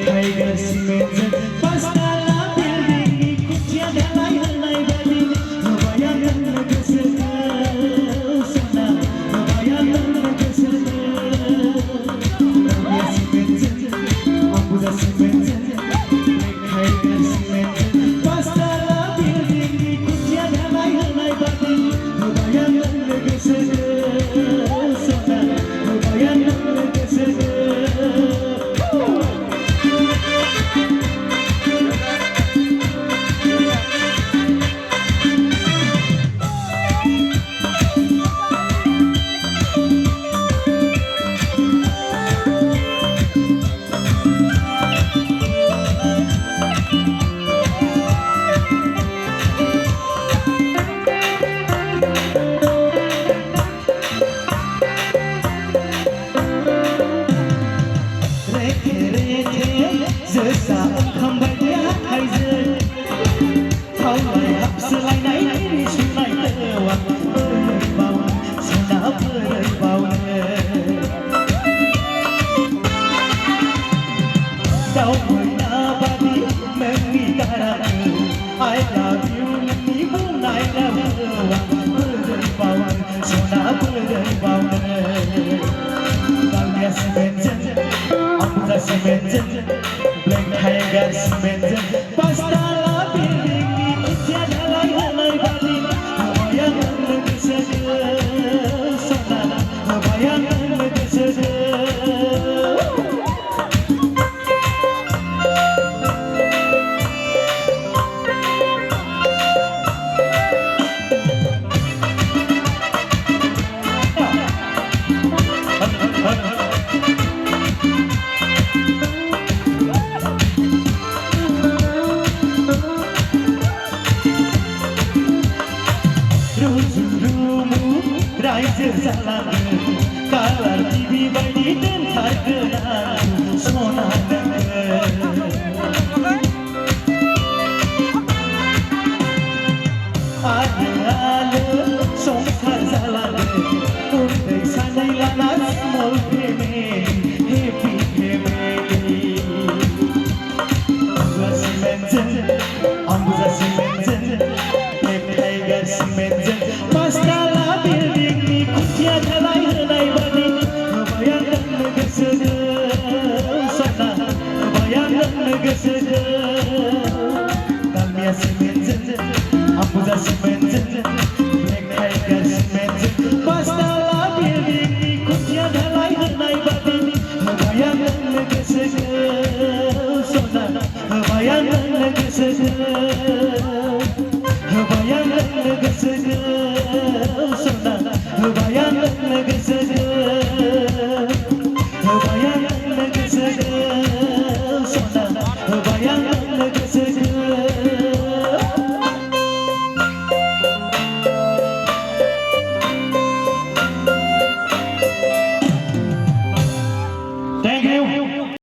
Tiger Simensen Pastala building Kucia dalai halai badi Bayangan kesana Sana Bayangan kesana Namanya Simensen Ambuza Simensen Tiger Simensen Pastala building Kucia dalai halai badi Bayangan kesana Sana Bayangan kesana Zesa onkam badia kaiser Taulai hapselai nai diri sunai tewak Berai bau sana berai bau Kau menabadi mengitaraku I love you menipu nai lewak Berai bau sana berai bau Talia Simensen Ambuza Simensen Black Tiger Simensen Pastala building di Kucia dalai halai badi Bayangan kesana Sana Bayangan kesana Raja Zalangan Kalar TV bayi dan terkenal Sona Nagar Ada songkar Zalangan Untuk sanai lanas small family Happy family Ambuza Simensen Ambuza Simensen Black Tiger Simensen Pastala building di Kucia dalai halai badi Bayangan kesana Sana Bayangan kesana